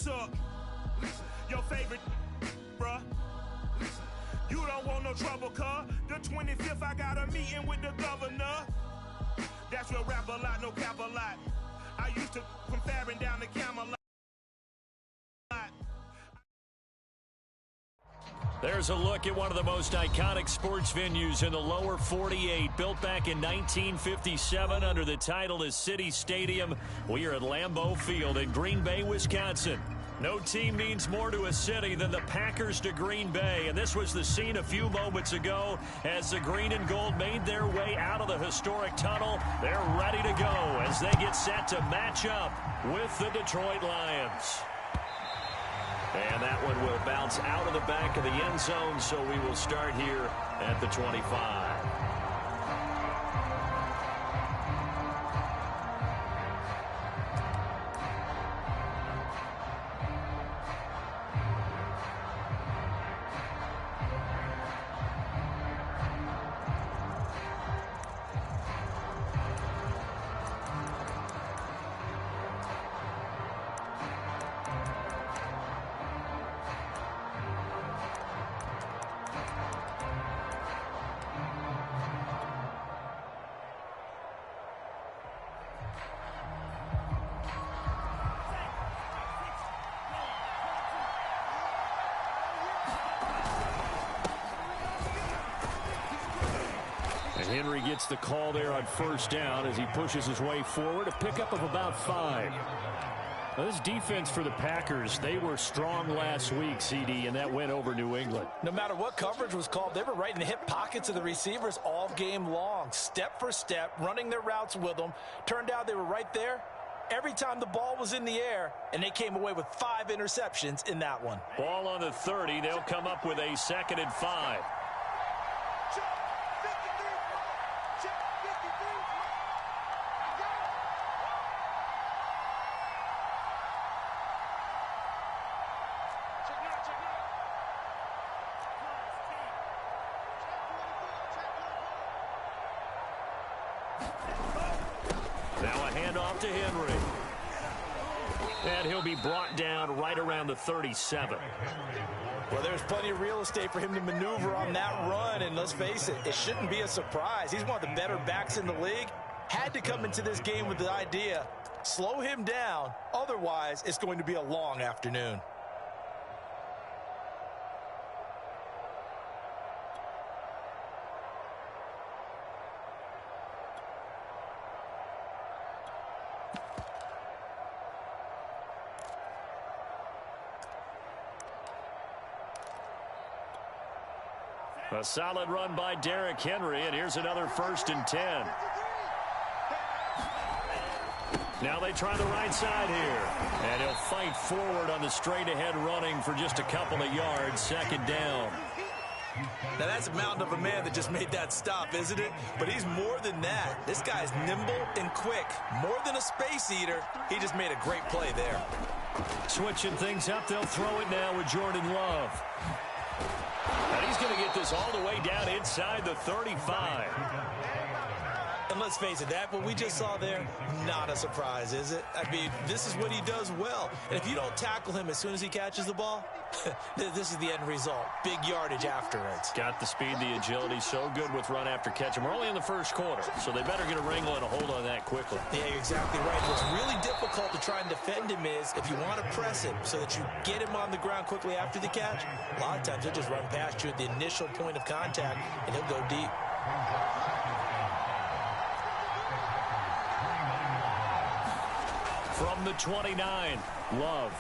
What's up? Your favorite, bruh. You don't want no trouble, cuz. The 25th, I got a meeting with the governor. That's your rap a lot, no cap a lot. I used to from Farron down to Camelot. There's a look at one of the most iconic sports venues in the lower 48. Built back in 1957 under the title of City Stadium. We are at Lambeau Field in Green Bay, Wisconsin. No team means more to a city than the Packers to Green Bay. And this was the scene a few moments ago as the green and gold made their way out of the historic tunnel. They're ready to go as they get set to match up with the Detroit Lions. And that one will bounce out of the back of the end zone, so we will start here at the 25. Henry gets the call there on first down as he pushes his way forward. A pickup of about 5. Now, this defense for the Packers, they were strong last week, CD, and that went over New England. No matter what coverage was called, they were right in the hip pockets of the receivers all game long. Step for step, running their routes with them. Turned out they were right there every time the ball was in the air, and they came away with 5 interceptions in that one. Ball on the 30. They'll come up with a 2nd and 5. Now a handoff to Henry. And he'll be brought down right around the 37. Well, there's plenty of real estate for him to maneuver on that run, and let's face it, it shouldn't be a surprise. He's one of the better backs in the league. Had to come into this game with the idea, slow him down, otherwise it's going to be a long afternoon. A solid run by Derrick Henry, and here's another 1st and 10. Now they try the right side here. And he'll fight forward on the straight-ahead running for just a couple of yards. 2nd down. Now that's a mountain of a man that just made that stop, isn't it? But he's more than that. This guy's nimble and quick. More than a space eater. He just made a great play there. Switching things up, they'll throw it now with Jordan Love. And he's going to get this all the way down inside the 35. And let's face it, that what we just saw there, not a surprise, is it? I mean, this is what he does well. And if you don't tackle him as soon as he catches the ball, this is the end result. Big yardage afterwards. Got the speed, the agility, so good with run after catch. And we're only in the first quarter, so they better get a wrangle and a hold on that quickly. Yeah, you're exactly right. What's really difficult to try and defend him is if you want to press him so that you get him on the ground quickly after the catch, a lot of times he'll just run past you at the initial point of contact, and he'll go deep. From the 29, Love.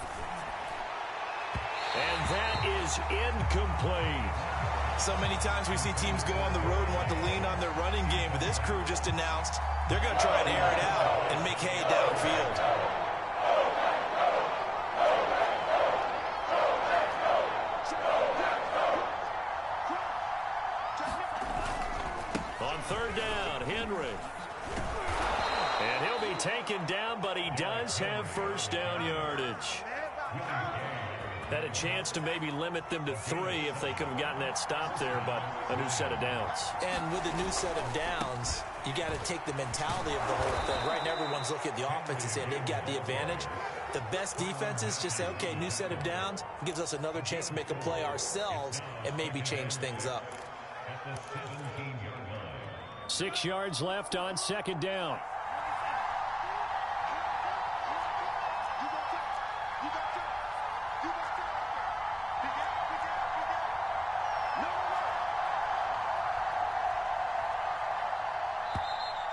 And that is incomplete. So many times we see teams go on the road and want to lean on their running game, but this crew just announced they're going to try and air it out and make hay downfield. On 3rd down, Henry. And he'll be taken down, but he does have 1st down yardage. Had a chance to maybe limit them to 3 if they could have gotten that stop there, but a new set of downs. And with a new set of downs, you got to take the mentality of the whole thing. Right now, everyone's looking at the offense and saying they've got the advantage. The best defenses just say, okay, new set of downs gives us another chance to make a play ourselves and maybe change things up. 6 yards left on second down.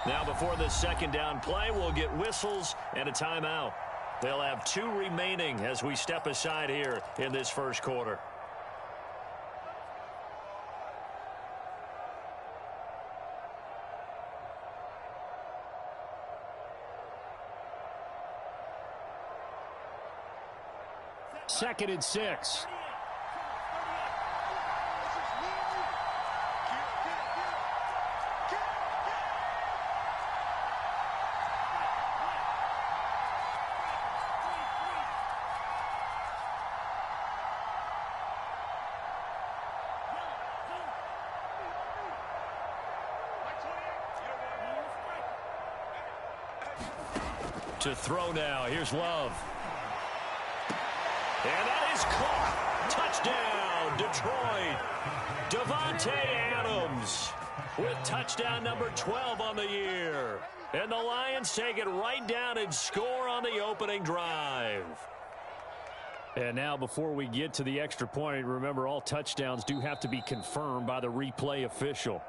Now before the second down play, we'll get whistles and a timeout. They'll have 2 remaining as we step aside here in this first quarter. Second and 6. To throw now. Here's Love. And that is caught. Touchdown, Detroit. Davante Adams with touchdown number 12 on the year. And the Lions take it right down and score on the opening drive. And now before we get to the extra point, remember all touchdowns do have to be confirmed by the replay official.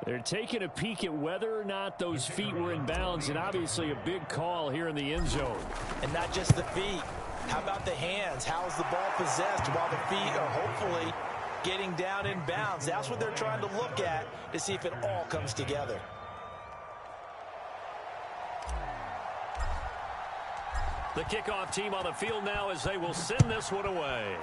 They're taking a peek at whether or not those feet were in bounds, and obviously a big call here in the end zone. And not just the feet. How about the hands? How is the ball possessed while the feet are hopefully getting down in bounds? That's what they're trying to look at to see if it all comes together. The kickoff team on the field now as they will send this one away.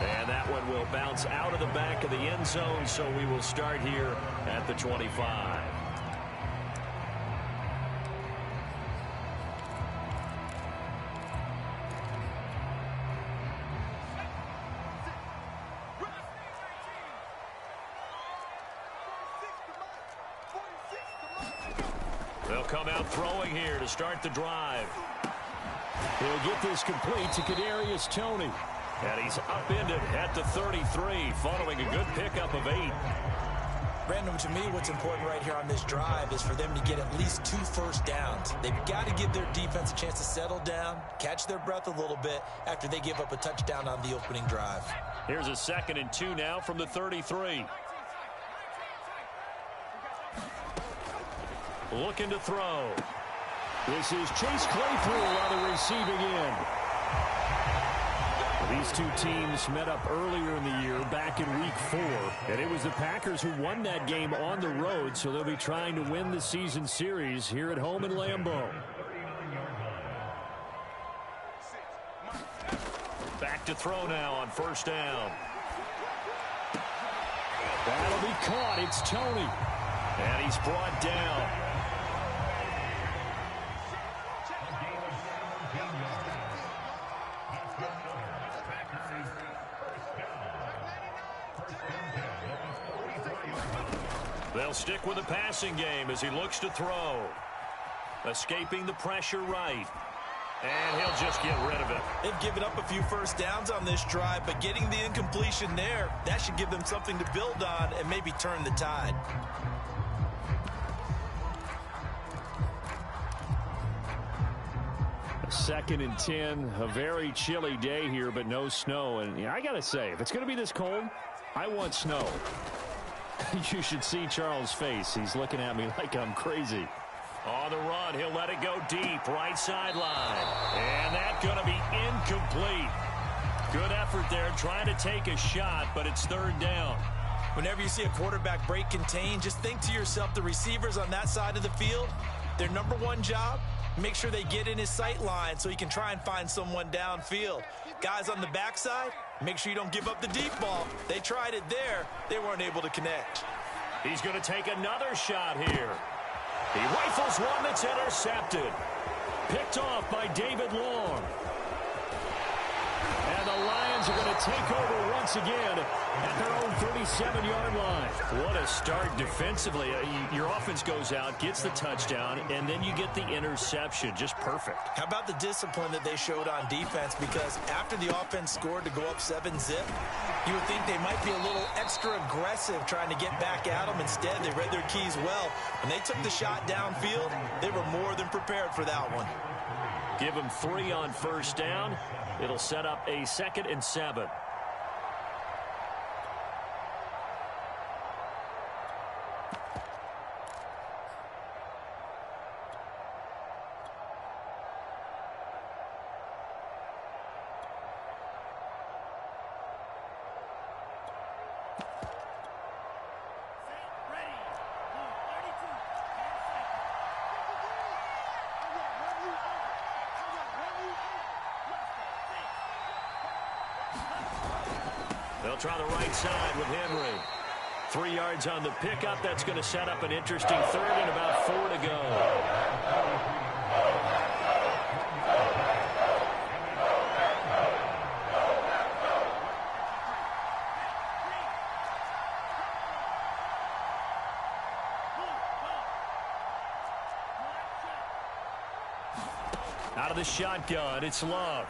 And that one will bounce out of the back of the end zone, so we will start here at the 25. They'll come out throwing here to start the drive. He'll get this complete to Kadarius Toney. And he's upended at the 33, following a good pickup of 8. Brandon, to me, what's important right here on this drive is for them to get at least 2 first downs. They've got to give their defense a chance to settle down, catch their breath a little bit after they give up a touchdown on the opening drive. Here's a 2nd and 2 now from the 33. Looking to throw. This is Chase Claypool on the receiving end. These two teams met up earlier in the year, back in week 4, and it was the Packers who won that game on the road, so they'll be trying to win the season series here at home in Lambeau. Back to throw now on first down. That'll be caught. It's Toney, and he's brought down. They'll stick with the passing game as he looks to throw. Escaping the pressure right. And he'll just get rid of it. They've given up a few first downs on this drive, but getting the incompletion there, that should give them something to build on and maybe turn the tide. A 2nd and 10, a very chilly day here, but no snow. And I got to say, if it's going to be this cold, I want snow. You should see Charles' face. He's looking at me like I'm crazy. On the run, he'll let it go deep, right sideline. And that's going to be incomplete. Good effort there, trying to take a shot, but it's 3rd down. Whenever you see a quarterback break contain, just think to yourself, the receivers on that side of the field, their number 1 job, make sure they get in his sight line so he can try and find someone downfield. Guys on the backside, make sure you don't give up the deep ball. They tried it there. They weren't able to connect. He's going to take another shot here. He rifles one that's intercepted. Picked off by David Long. And the Lions are going to take over once again at their own 37-yard line. What a start defensively. Your offense goes out, gets the touchdown, and then you get the interception. Just perfect. How about the discipline that they showed on defense? Because after the offense scored to go up 7-zip, you would think they might be a little extra aggressive trying to get back at them. Instead, they read their keys well. When they took the shot downfield, they were more than prepared for that one. Give them 3 on first down. It'll set up a 2nd and 7. They'll try the right side with Henry. 3 yards on the pickup. That's going to set up an interesting 3rd and about 4 to go. Out of the shotgun, it's Love.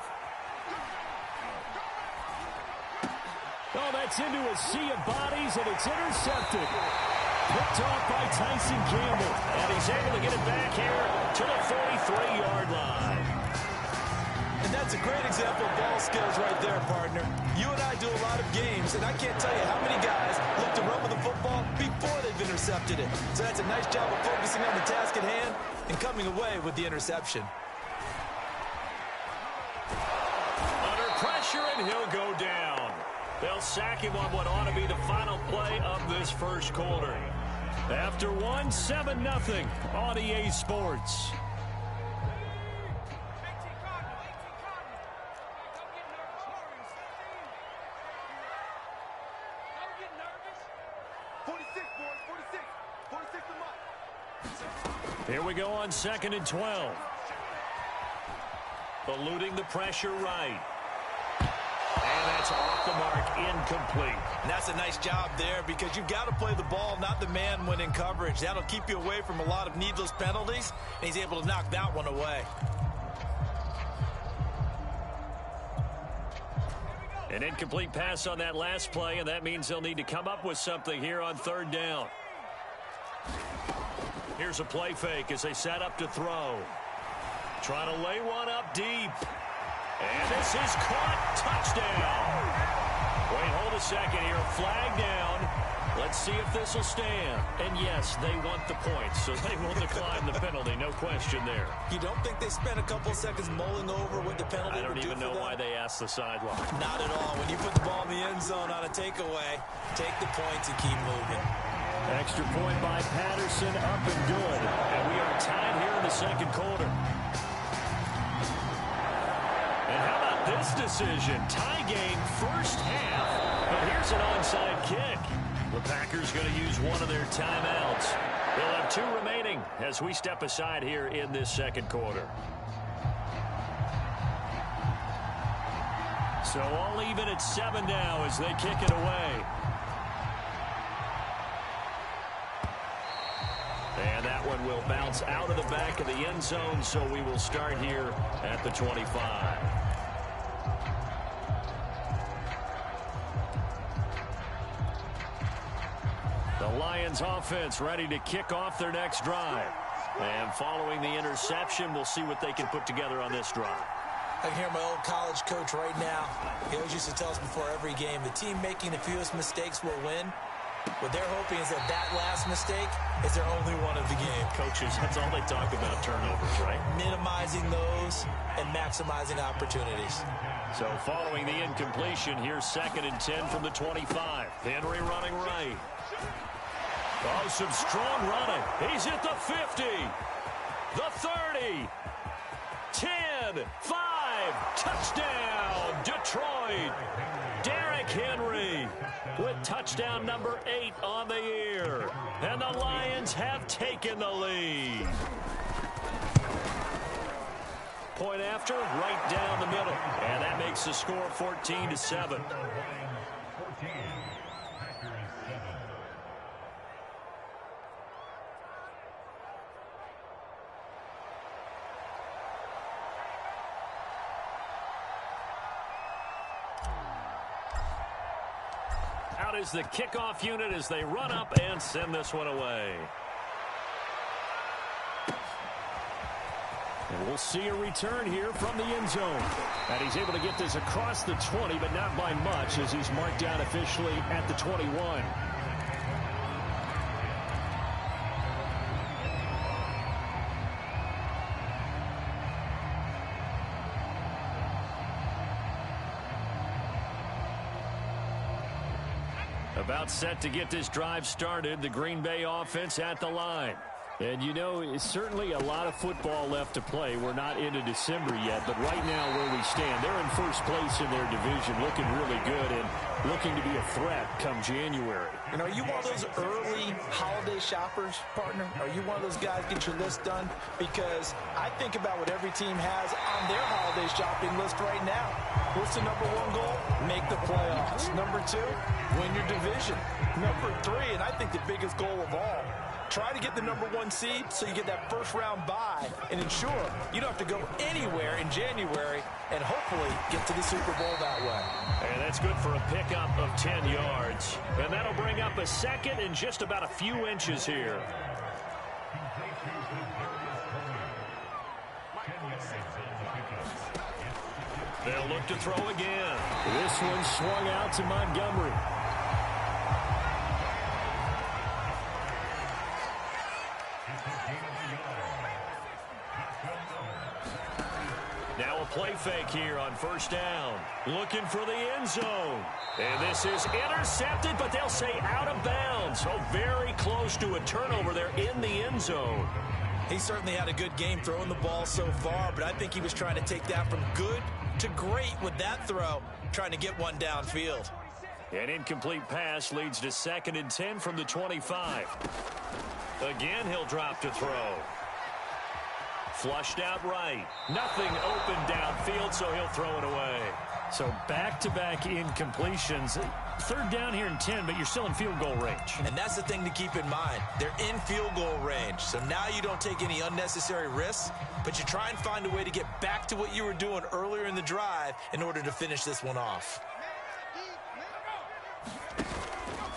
Oh, that's into a sea of bodies, and it's intercepted. Picked off by Tyson Campbell. And he's able to get it back here to the 43-yard line. And that's a great example of ball skills right there, partner. You and I do a lot of games, and I can't tell you how many guys look to run with the football before they've intercepted it. So that's a nice job of focusing on the task at hand and coming away with the interception. Under pressure, and he'll go down. They'll sack him on what ought to be the final play of this first quarter. After 1, 7-0 on EA Sports. Here we go on 2nd and 12. Eluding the pressure right. And that's off the mark, incomplete. And that's a nice job there because you've got to play the ball, not the man when in coverage. That'll keep you away from a lot of needless penalties, and he's able to knock that one away. An incomplete pass on that last play, and that means they'll need to come up with something here on 3rd down. Here's a play fake as they set up to throw. Trying to lay one up deep. And this is caught. Touchdown. Wait, hold a second here. Flag down. Let's see if this will stand. And yes, they want the points, so they will decline the penalty. No question there. You don't think they spent a couple of seconds mulling over what the penalty would do for them? I don't even know why they asked the sideline. Not at all. When you put the ball in the end zone on a takeaway, take the points and keep moving. Extra point by Patterson, up and good. And we are tied here in the 2nd quarter. And how about this decision? Tie game, first half. But here's an onside kick. The Packers going to use one of their timeouts. They'll have 2 remaining as we step aside here in this 2nd quarter. So all even at 7 now as they kick it away. And that one will bounce out of the back of the end zone, so we will start here at the 25. The Lions offense ready to kick off their next drive. And following the interception, we'll see what they can put together on this drive. I can hear my old college coach right now. He always used to tell us before every game, the team making the fewest mistakes will win. What they're hoping is that last mistake is their only one of the game. Coaches, that's all they talk about, turnovers, right? Minimizing those and maximizing opportunities. So following the incompletion, here's 2nd and 10 from the 25. Henry running right. Oh, some strong running. He's at the 50, the 30, 10, 5. Touchdown, Detroit. Derrick Henry with touchdown number 8 on the year. And the Lions have taken the lead. Point after, right down the middle. And that makes the score 14-7. Out is the kickoff unit as they run up and send this one away. And we'll see a return here from the end zone. And he's able to get this across the 20, but not by much as he's marked down officially at the 21. About set to get this drive started, the Green Bay offense at the line. And, you know, it's certainly a lot of football left to play. We're not into December yet, but right now where we stand, they're in first place in their division, looking really good and looking to be a threat come January. And are you one of those early holiday shoppers, partner? Are you one of those guys get your list done? Because I think about what every team has on their holiday shopping list right now. What's the number 1 goal? Make the playoffs. Number 2, win your division. Number 3, and I think the biggest goal of all, try to get the number 1 seed so you get that first-round bye and ensure you don't have to go anywhere in January and hopefully get to the Super Bowl that way. And that's good for a pickup of 10 yards. And that'll bring up a second and just about a few inches here. They'll look to throw again. This one swung out to Montgomery. Now a play fake here on first down. Looking for the end zone. And this is intercepted, but they'll say out of bounds. So very close to a turnover there in the end zone. He certainly had a good game throwing the ball so far, but I think he was trying to take that from good to great with that throw, trying to get one downfield. An incomplete pass leads to 2nd and 10 from the 25. Again, he'll drop to throw. Flushed out right. Nothing open downfield, so he'll throw it away. So back-to-back incompletions. 3rd down here and 10, but you're still in field goal range. And that's the thing to keep in mind. They're in field goal range. So now you don't take any unnecessary risks, but you try and find a way to get back to what you were doing earlier in the drive in order to finish this one off.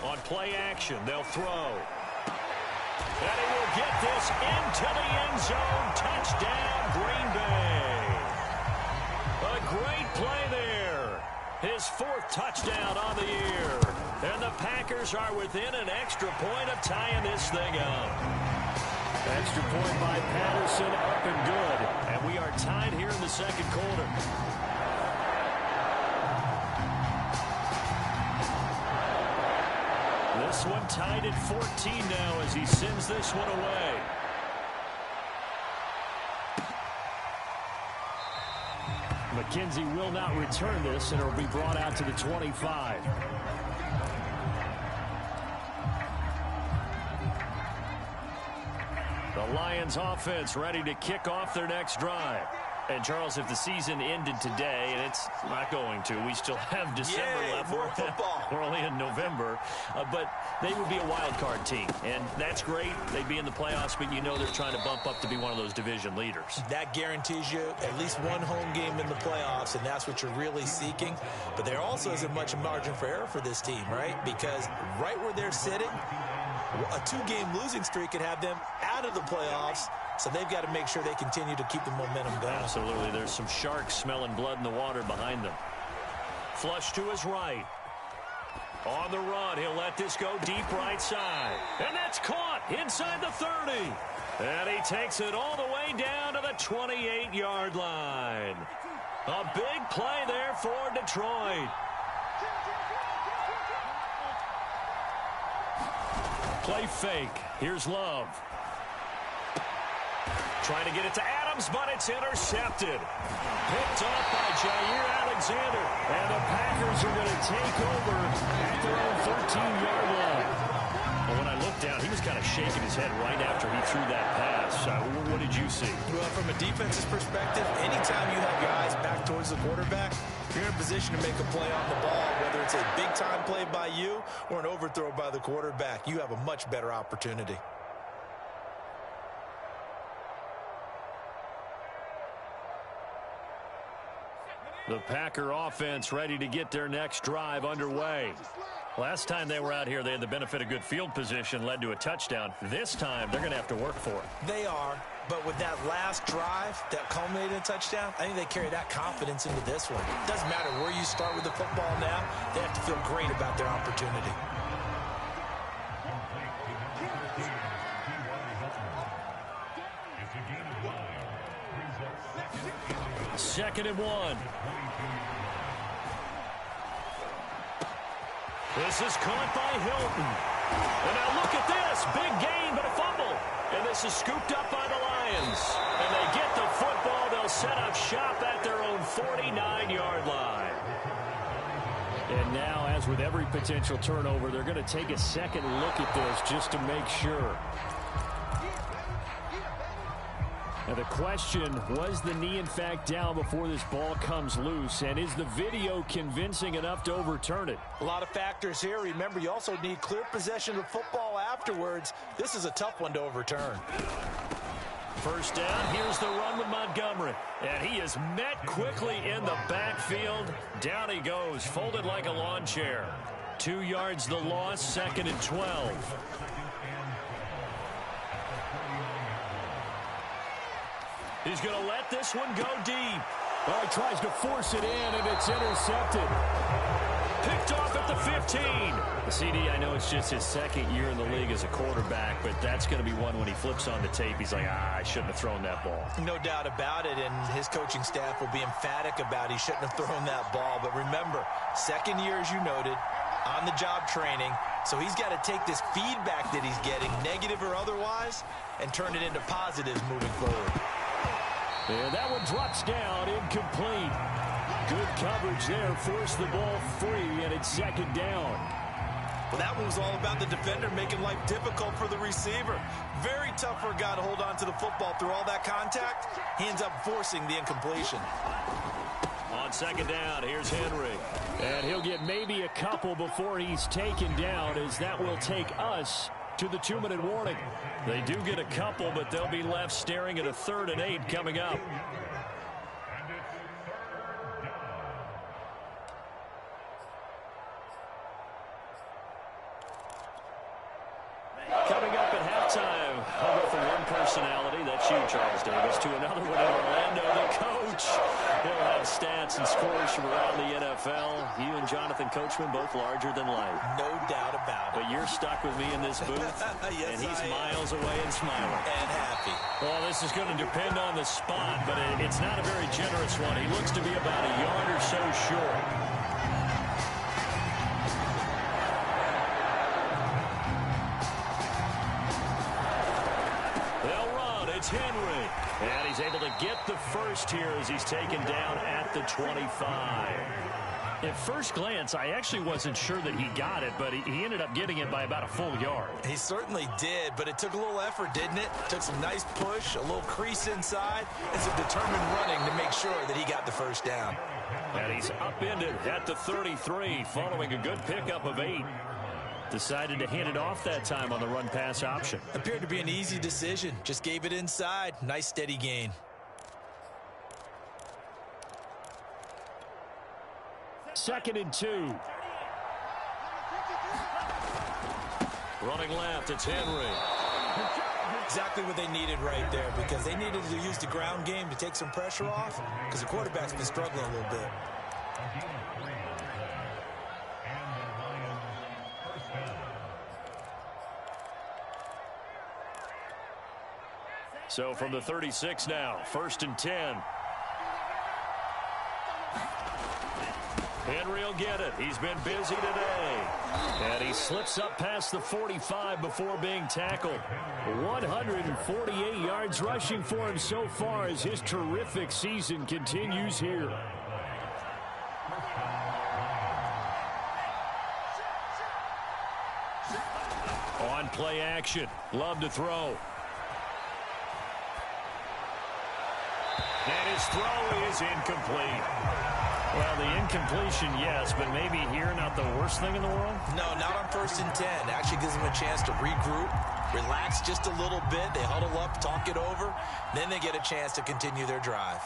On play action, they'll throw. And he will get this into the end zone. Touchdown, Green Bay. A great play there. His 4th touchdown on the year. And the Packers are within an extra point of tying this thing up. Extra point by Patterson, up and good. And we are tied here in the 2nd quarter. This one tied at 14 now as he sends this one away. McKenzie will not return this, and it will be brought out to the 25. The Lions offense ready to kick off their next drive. And, Charles, if the season ended today, and it's not going to, we still have December left. More football. We're only in November. But they would be a wild card team, and that's great. They'd be in the playoffs, but you know they're trying to bump up to be one of those division leaders. That guarantees you at least one home game in the playoffs, and that's what you're really seeking. But there also isn't much margin for error for this team, right? Because right where they're sitting, a 2-game losing streak could have them out of the playoffs. So they've got to make sure they continue to keep the momentum going. Absolutely. There's some sharks smelling blood in the water behind them. Flush to his right. On the run, he'll let this go deep right side. And that's caught inside the 30. And he takes it all the way down to the 28-yard line. A big play there for Detroit. Play fake. Here's Love. Trying to get it to Adams, but it's intercepted. Picked off by Jair Alexander. And the Packers are going to take over at their own 13-yard line. Well, when I looked down, he was kind of shaking his head right after he threw that pass. What did you see? Well, from a defense's perspective, anytime you have your eyes back towards the quarterback, you're in a position to make a play on the ball, whether it's a big-time play by you or an overthrow by the quarterback. You have a much better opportunity. The Packer offense ready to get their next drive underway. Last time they were out here, they had the benefit of good field position, led to a touchdown. This time, they're going to have to work for it. They are, but with that last drive that culminated in a touchdown, I think they carry that confidence into this one. It doesn't matter where you start with the football now. They have to feel great about their opportunity. Second and 1. This is caught by Hilton. And now look at this. Big gain, but a fumble. And this is scooped up by the Lions. And they get the football. They'll set up shop at their own 49-yard line. And now, as with every potential turnover, they're going to take a second look at this just to make sure. Now the question, was the knee in fact down before this ball comes loose? And is the video convincing enough to overturn it? A lot of factors here. Remember, you also need clear possession of football afterwards. This is a tough one to overturn. First down, here's the run with Montgomery. And he is met quickly in the backfield. Down he goes, folded like a lawn chair. 2 yards the loss, second and 12. He's going to let this one go deep. Oh, he tries to force it in, and it's intercepted. Picked off at the 15. The CD, I know it's just his second year in the league as a quarterback, but that's going to be one when he flips on the tape. He's like, I shouldn't have thrown that ball. No doubt about it, and his coaching staff will be emphatic about he shouldn't have thrown that ball. But remember, second year, as you noted, on-the-job training, so he's got to take this feedback that he's getting, negative or otherwise, and turn it into positives moving forward. And that one drops down, incomplete. Good coverage there, forced the ball free, and it's second down. Well, that one was all about the defender making life difficult for the receiver. Very tough for a guy to hold on to the football through all that contact. He ends up forcing the incompletion. On second down, here's Henry. And he'll get maybe a couple before he's taken down, as that will take us to the 2-minute warning. They do get a couple, but they'll be left staring at a 3rd and 8 coming up. Coming up at halftime, I'll go from one personality, that's you, Charles Davis, to another one in Orlando, the coach. He'll have stats and scores from around the NFL. You and Jonathan Coachman both larger than life. No doubt about it. But you're stuck with me in this booth, yes, and he's miles away and smiling. And happy. Well, this is going to depend on the spot, but it's not a very generous one. He looks to be about a yard or so short. It's Henry, and he's able to get the first here as he's taken down at the 25. At first glance, I actually wasn't sure that he got it, but he ended up getting it by about a full yard. He certainly did, but it took a little effort, didn't it? Took some nice push, a little crease inside, and some determined running to make sure that he got the first down. And he's upended at the 33, following a good pickup of 8. Decided to hand it off that time on the run-pass option. Appeared to be an easy decision. Just gave it inside. Nice steady gain. Second and 2. Running left, it's Henry. Exactly what they needed right there, because they needed to use the ground game to take some pressure off, because the quarterback's been struggling a little bit. So from the 36 now, 1st and 10. Henry will get it. He's been busy today. And he slips up past the 45 before being tackled. 148 yards rushing for him so far as his terrific season continues here. On play action. Love to throw. And his throw is incomplete. Well, the incompletion, yes, but maybe here not the worst thing in the world? No, not on 1st and 10. Actually gives them a chance to regroup, relax just a little bit. They huddle up, talk it over. Then they get a chance to continue their drive.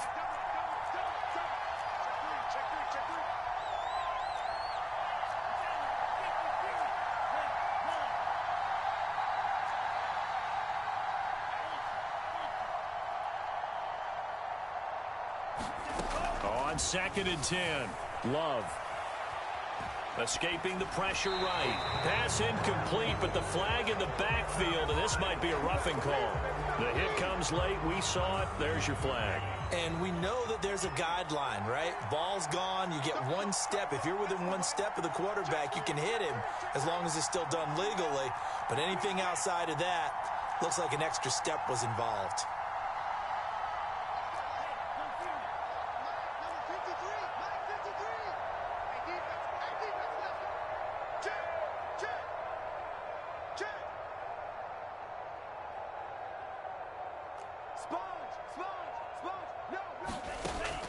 On 2nd and 10, Love. Escaping the pressure right. Pass incomplete, but the flag in the backfield, and this might be a roughing call. The hit comes late. We saw it. There's your flag. And we know that there's a guideline, right? Ball's gone. You get one step. If you're within one step of the quarterback, you can hit him as long as it's still done legally. But anything outside of that, looks like an extra step was involved.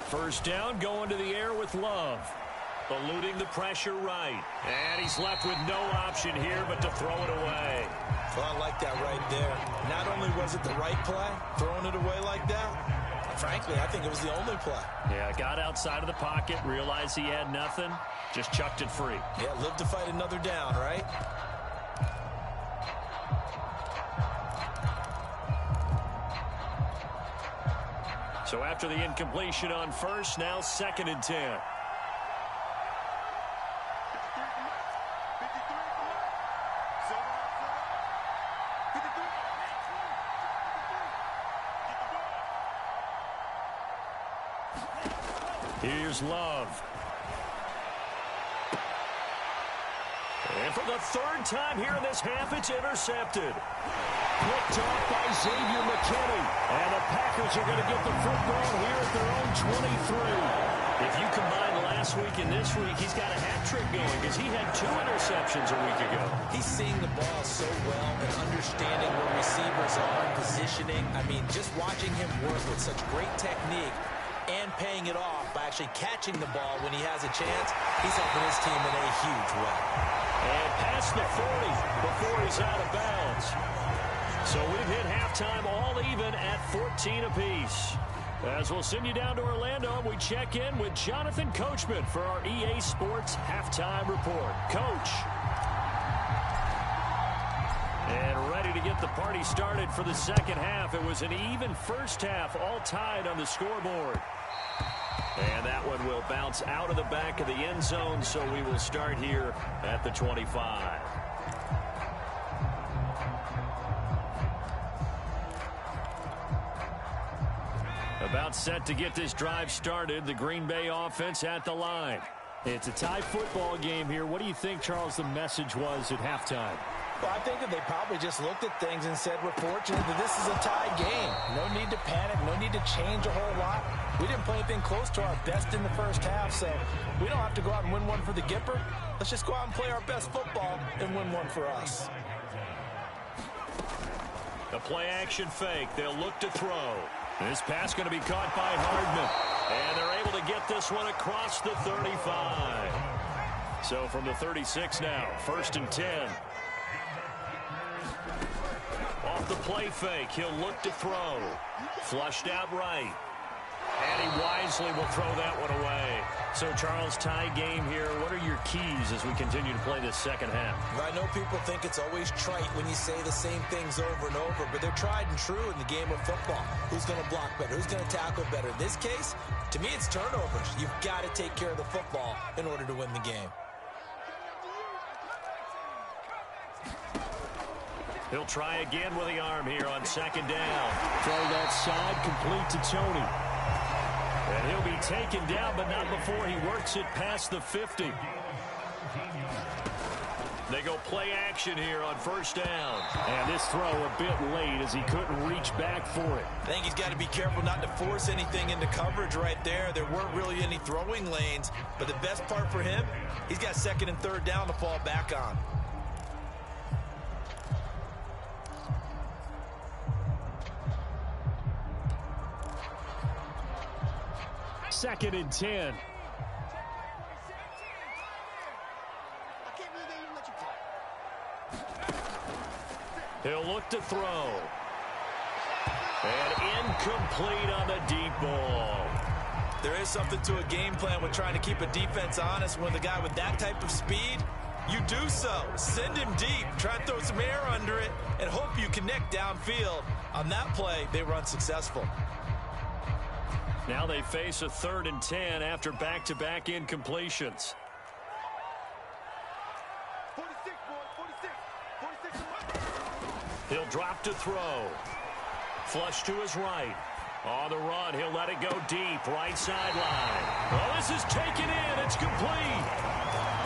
First down, going to the air with Love. Eluding the pressure right. And he's left with no option here but to throw it away. Well, I like that right there. Not only was it the right play, throwing it away like that, frankly, I think it was the only play. Yeah, got outside of the pocket, realized he had nothing, just chucked it free. Yeah, live to fight another down, right? So after the incompletion on first, now 2nd and 10. Here's Love. And for the 3rd time here in this half, it's intercepted. Picked off by Xavier McKinney. And the Packers are going to get the football here at their own 23. If you combine last week and this week, he's got a hat trick going because he had 2 interceptions a week ago. He's seeing the ball so well and understanding where receivers are and positioning. I mean, just watching him work with such great technique and paying it off by actually catching the ball when he has a chance, he's helping his team in a huge way. And past the 40 before he's out of bounds. So we've hit halftime all even at 14 apiece. As we'll send you down to Orlando, we check in with Jonathan Coachman for our EA Sports Halftime Report. Coach. And ready to get the party started for the second half. It was an even first half, all tied on the scoreboard. And that one will bounce out of the back of the end zone, so we will start here at the 25. About set to get this drive started. The Green Bay offense at the line. It's a tie football game here. What do you think, Charles, the message was at halftime? Well, I think that they probably just looked at things and said, we're fortunate that this is a tie game. No need to panic. No need to change a whole lot. We didn't play anything close to our best in the first half, so we don't have to go out and win one for the Gipper. Let's just go out and play our best football and win one for us. The play action fake. They'll look to throw. This pass going to be caught by Hardman. And they're able to get this one across the 35. So from the 36 now, 1st and 10. Off the play fake, he'll look to throw. Flushed out right. And he wisely will throw that one away. So, Charles, tie game here. What are your keys as we continue to play this second half? I know people think it's always trite when you say the same things over and over, but they're tried and true in the game of football. Who's going to block better? Who's going to tackle better? In this case, to me, it's turnovers. You've got to take care of the football in order to win the game. He'll try again with the arm here on 2nd down. Throw that side, complete to Tony. And he'll be taken down, but not before he works it past the 50. They go play action here on first down. And this throw a bit late as he couldn't reach back for it. I think he's got to be careful not to force anything into coverage right there. There weren't really any throwing lanes, but the best part for him, he's got second and third down to fall back on. Second and 10. He'll look to throw. And incomplete on the deep ball. There is something to a game plan with trying to keep a defense honest. When the guy with that type of speed, you do so. Send him deep. Try and throw some air under it and hope you connect downfield. On that play, they were unsuccessful. Now they face a 3rd and 10 after back-to-back incompletions. 46, boy, 46. He'll drop to throw. Flush to his right. On the run, he'll let it go deep. Right sideline. Well, this is taken in. It's complete.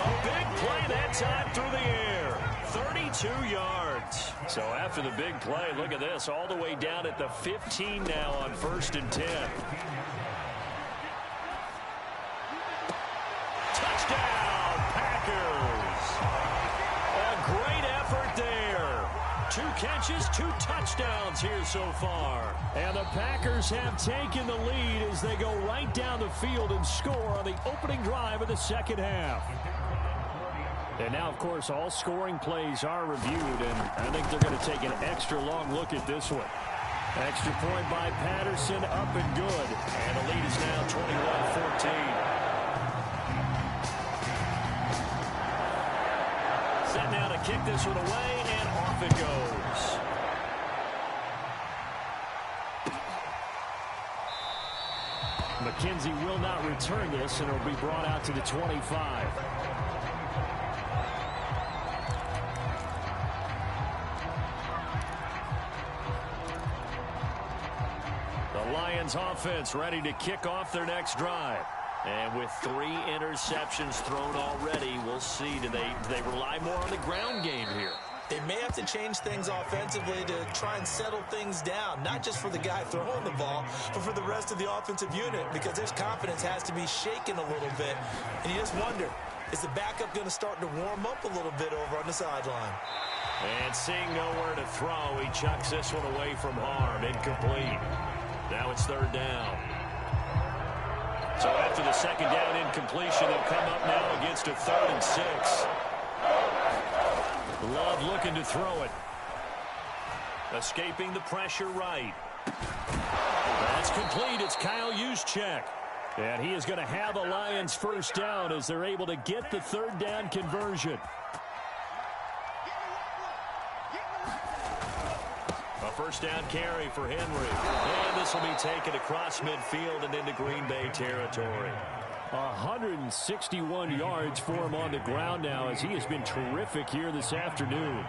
A big play that time through the air. 32 yards. So after the big play, look at this. All the way down at the 15 now on 1st and 10. Touchdown, Packers. A great effort there. 2 catches, 2 touchdowns here so far. And the Packers have taken the lead as they go right down the field and score on the opening drive of the second half. And now, of course, all scoring plays are reviewed, and I think they're going to take an extra long look at this one. Extra point by Patterson, up and good. And the lead is now 21-14. Set now to kick this one away, and off it goes. McKenzie will not return this, and it'll be brought out to the 25. The Lions offense ready to kick off their next drive. And with 3 interceptions thrown already, we'll see. Do they rely more on the ground game here? They may have to change things offensively to try and settle things down, not just for the guy throwing the ball, but for the rest of the offensive unit, because his confidence has to be shaken a little bit. And you just wonder, is the backup going to start to warm up a little bit over on the sideline? And seeing nowhere to throw, he chucks this one away from harm. Incomplete. Now it's 3rd down. So after the second down incompletion, they'll come up now against a 3rd and 6. Love looking to throw it. Escaping the pressure right. That's complete. It's Kyle Juszczyk. And he is going to have the Lions first down as they're able to get the 3rd down conversion. A first down carry for Henry. And this will be taken across midfield and into Green Bay territory. 161 yards for him on the ground now as he has been terrific here this afternoon.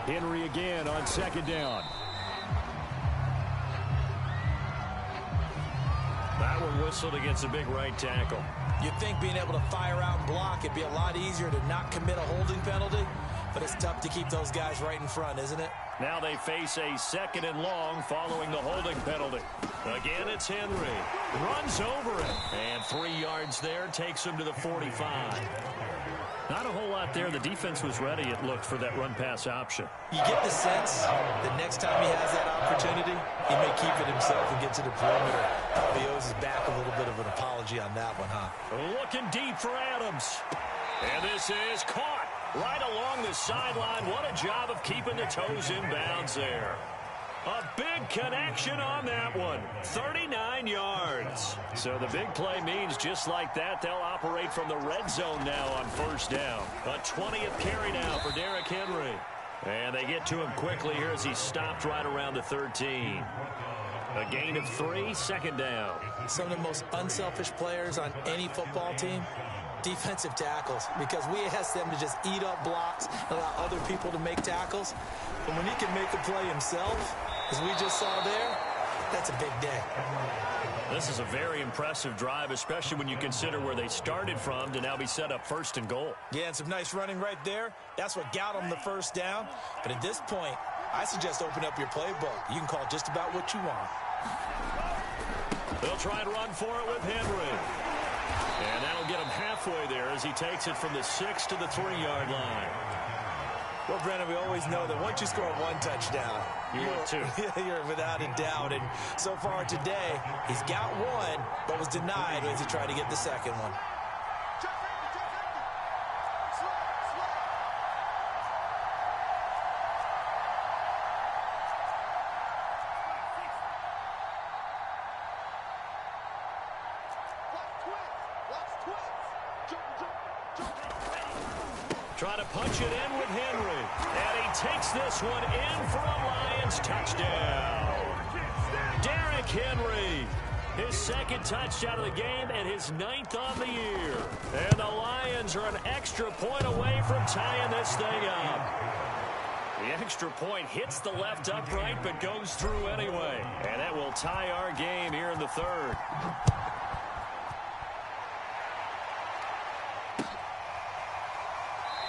Henry again on 2nd down. That one whistled against a big right tackle. You'd think being able to fire out and block, it'd be a lot easier to not commit a holding penalty. But it's tough to keep those guys right in front, isn't it? Now they face a 2nd and long following the holding penalty. Again, it's Henry. Runs over it. And 3 yards there takes him to the 45. Not a whole lot there. The defense was ready, it looked, for that run-pass option. You get the sense that next time he has that opportunity, he may keep it himself and get to the perimeter. Probably owes his back a little bit of an apology on that one, huh? Looking deep for Adams. And this is caught right along the sideline. What a job of keeping the toes in bounds there. A big connection on that one. 39 yards. So the big play means just like that, they'll operate from the red zone now on first down. A 20th carry now for Derrick Henry. And they get to him quickly here as he stopped right around the 13. A gain of 3, 2nd down. Some of the most unselfish players on any football team, defensive tackles, because we ask them to just eat up blocks and allow other people to make tackles. But when he can make a play himself, as we just saw there, that's a big day. This is a very impressive drive, especially when you consider where they started from to now be set up 1st and goal. Yeah, and some nice running right there. That's what got them the first down. But at this point, I suggest open up your playbook. You can call just about what you want. They'll try and run for it with Henry. And that'll get him halfway there as he takes it from the 6 to the 3-yard line. Well, Brennan, we always know that once you score one touchdown, you're without a doubt. And so far today, he's got one, but was denied as he tried to get the second one. Try to punch it in with Henry. And he takes this one in for a Lions touchdown. Derrick Henry, his 2nd touchdown of the game and his 9th on the year. And the Lions are an extra point away from tying this thing up. The extra point hits the left upright but goes through anyway. And that will tie our game here in the 3rd.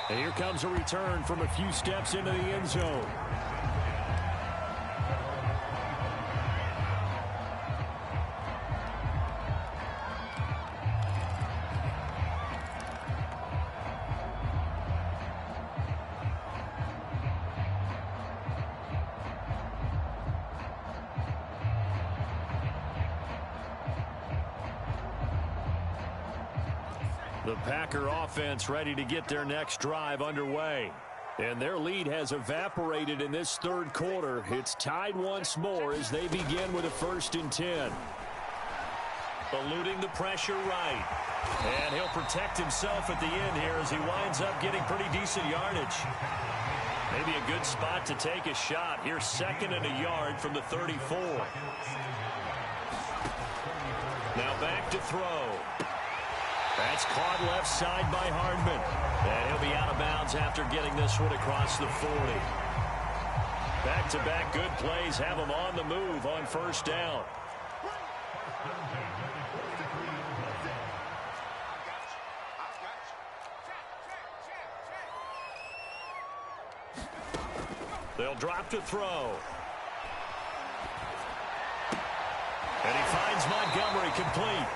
And here comes a return from a few steps into the end zone. The Packer offense ready to get their next drive underway. And their lead has evaporated in this 3rd quarter. It's tied once more as they begin with a 1st and 10. Eluding the pressure right. And he'll protect himself at the end here as he winds up getting pretty decent yardage. Maybe a good spot to take a shot. Here's 2nd and a yard from the 34. Now back to throw. That's caught left side by Hardman. And he'll be out of bounds after getting this one across the 40. Back-to-back good plays have him on the move on 1st down. They'll drop to throw. And he finds Montgomery complete.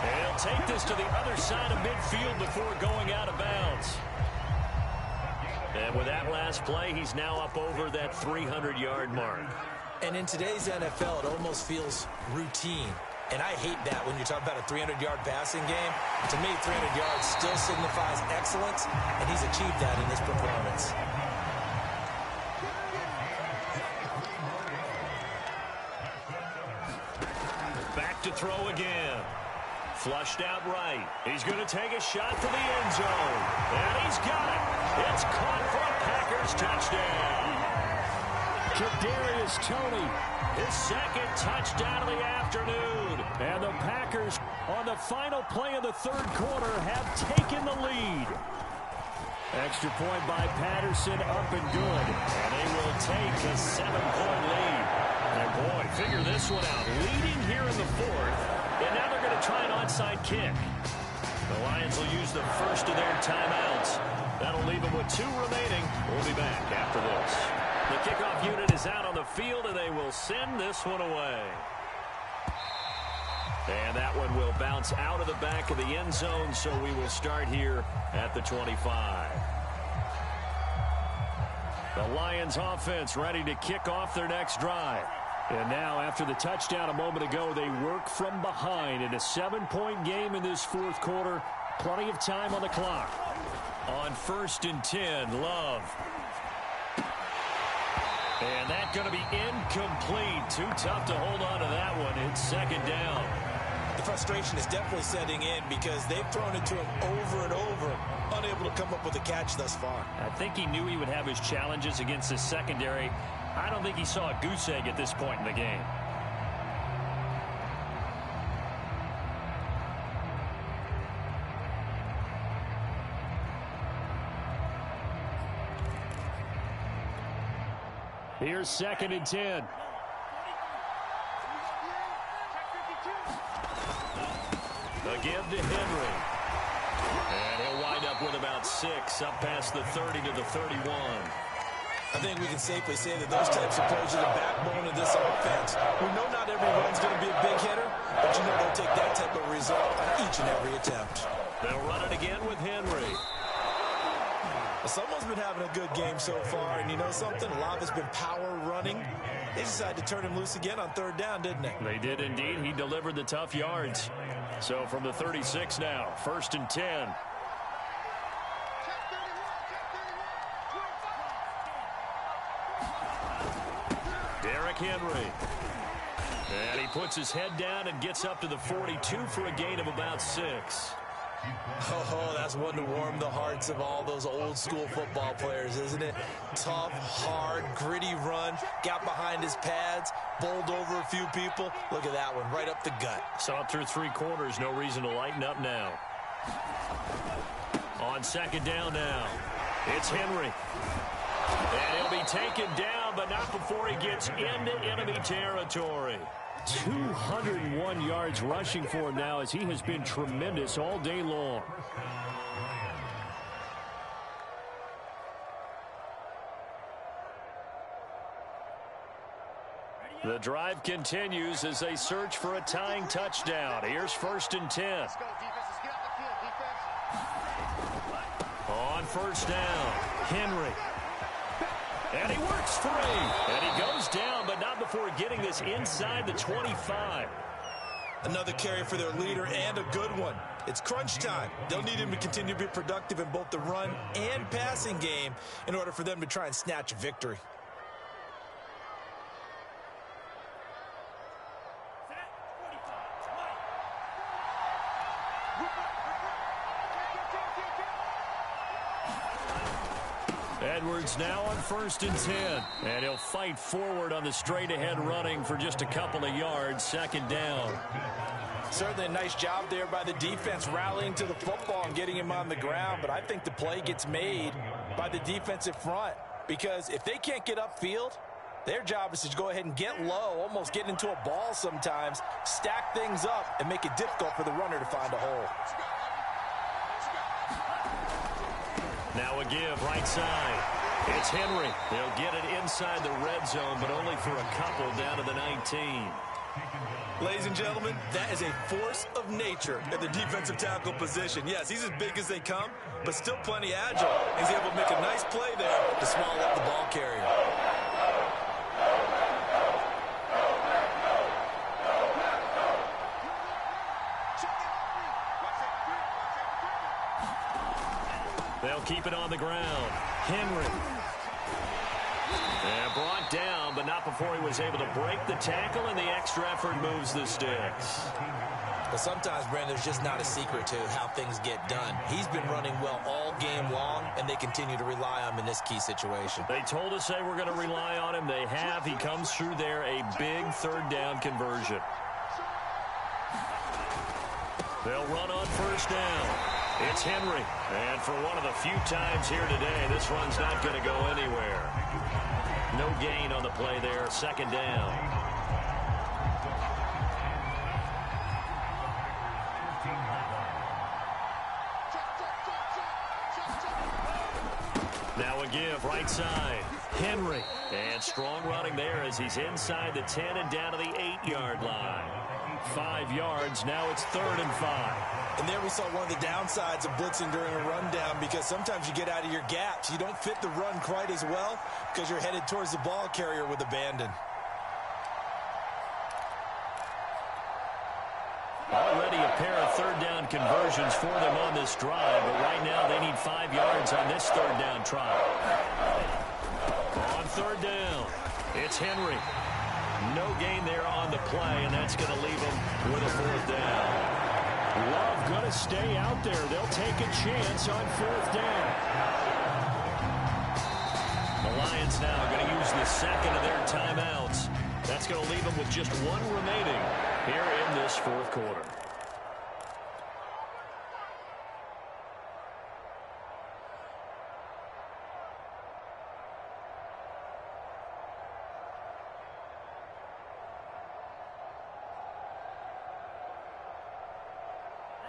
And he'll take this to the other side of midfield before going out of bounds. And with that last play, he's now up over that 300-yard mark. And in today's NFL, it almost feels routine. And I hate that when you're talking about a 300-yard passing game. To me, 300 yards still signifies excellence, and he's achieved that in this performance. Back to throw again. Flushed out right. He's going to take a shot for the end zone. And he's got it. It's caught for a Packers touchdown. Kadarius Toney, his 2nd touchdown of the afternoon. And the Packers, on the final play of the 3rd quarter, have taken the lead. Extra point by Patterson, up and good. And they will take a 7-point lead. And boy, figure this one out. Leading here in the 4th. And now they're going to try an onside kick. The Lions will use the first of their timeouts. That'll leave them with 2 remaining. We'll be back after this. The kickoff unit is out on the field, and they will send this one away. And that one will bounce out of the back of the end zone, so we will start here at the 25. The Lions offense ready to kick off their next drive. And now, after the touchdown a moment ago, they work from behind in a 7-point game in this 4th quarter. Plenty of time on the clock. On 1st and 10, Love. And that's going to be incomplete. Too tough to hold on to that one. It's 2nd down. The frustration is definitely setting in because they've thrown it to him over and over, unable to come up with a catch thus far. I think he knew he would have his challenges against the secondary. I don't think he saw a goose egg at this point in the game. Here's 2nd and 10. Again to Henry. And he'll wind up with about 6, up past the 30 to the 31. I think we can safely say that those types of players are the backbone of this offense. We know not every run's going to be a big hitter, but you know they'll take that type of result on each and every attempt. They'll run it again with Henry. Well, someone's been having a good game so far, and you know something? A lot of it's been power running. They decided to turn him loose again on 3rd down, didn't they? They did indeed. He delivered the tough yards. So from the 36 now, 1st and 10. Derrick Henry. And he puts his head down and gets up to the 42 for a gain of about 6. Oh, that's one to warm the hearts of all those old school football players, isn't it? Tough, hard, gritty run, got behind his pads, bowled over a few people. Look at that one, right up the gut. Saw it through 3 quarters, no reason to lighten up now. On 2nd down now, it's Henry. And he'll be taken down, but not before he gets into enemy territory. 201 yards rushing for him now, as he has been tremendous all day long. The drive continues as they search for a tying touchdown. Here's 1st and 10. On 1st down, Henry. And he works free. And he goes down, but not before getting this inside the 25. Another carry for their leader, and a good one. It's crunch time. They'll need him to continue to be productive in both the run and passing game in order for them to try and snatch a victory. Edwards now on 1st and 10. And he'll fight forward on the straight-ahead running for just a couple of yards. 2nd down. Certainly a nice job there by the defense rallying to the football and getting him on the ground. But I think the play gets made by the defensive front. Because if they can't get upfield, their job is to go ahead and get low, almost get into a ball sometimes, stack things up, and make it difficult for the runner to find a hole. Now a give, right side. It's Henry. They'll get it inside the red zone, but only for a couple down to the 19. Ladies and gentlemen, that is a force of nature at the defensive tackle position. Yes, he's as big as they come, but still plenty agile. He's able to make a nice play there to swallow up the ball carrier. They'll keep it on the ground. Henry. And brought down, but not before he was able to break the tackle, and the extra effort moves the sticks. But sometimes, Brandon, there's just not a secret to how things get done. He's been running well all game long, and they continue to rely on him in this key situation. They told us they were going to rely on him. They have. He comes through there, a big 3rd down conversion. They'll run on 1st down. It's Henry. And for one of the few times here today, this run's not going to go anywhere. No gain on the play there. 2nd down. Now a give, right side. Henry. And strong running there as he's inside the 10 and down to the 8-yard line. 5 yards. Now it's 3rd and 5. And there we saw one of the downsides of blitzing during a rundown, because sometimes you get out of your gaps. You don't fit the run quite as well because you're headed towards the ball carrier with abandon. Already a pair of 3rd down conversions for them on this drive, but right now they need 5 yards on this 3rd down try. On 3rd down, it's Henry. No gain there on the play, and that's going to leave him with a 4th down. Love going to stay out there. They'll take a chance on 4th down. The Lions now going to use the 2nd of their timeouts. That's going to leave them with just 1 remaining here in this 4th quarter.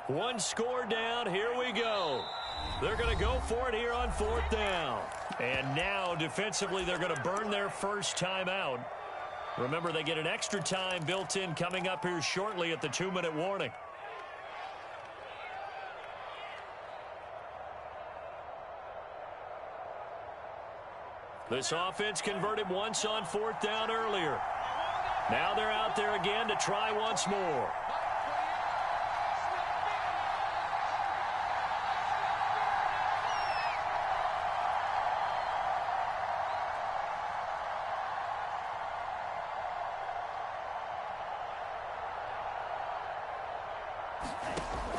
One score down. Here we go. They're going to go for it here on 4th down. And now, defensively, they're going to burn their first timeout. Remember, they get an extra time built in coming up here shortly at the 2-minute warning. This offense converted once on 4th down earlier. Now they're out there again to try once more.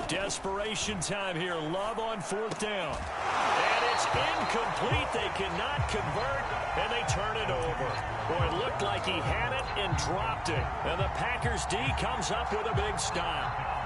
Desperation time here. Love on 4th down. And it's incomplete. They cannot convert, and they turn it over. Boy, it looked like he had it and dropped it. And the Packers D comes up with a big stop.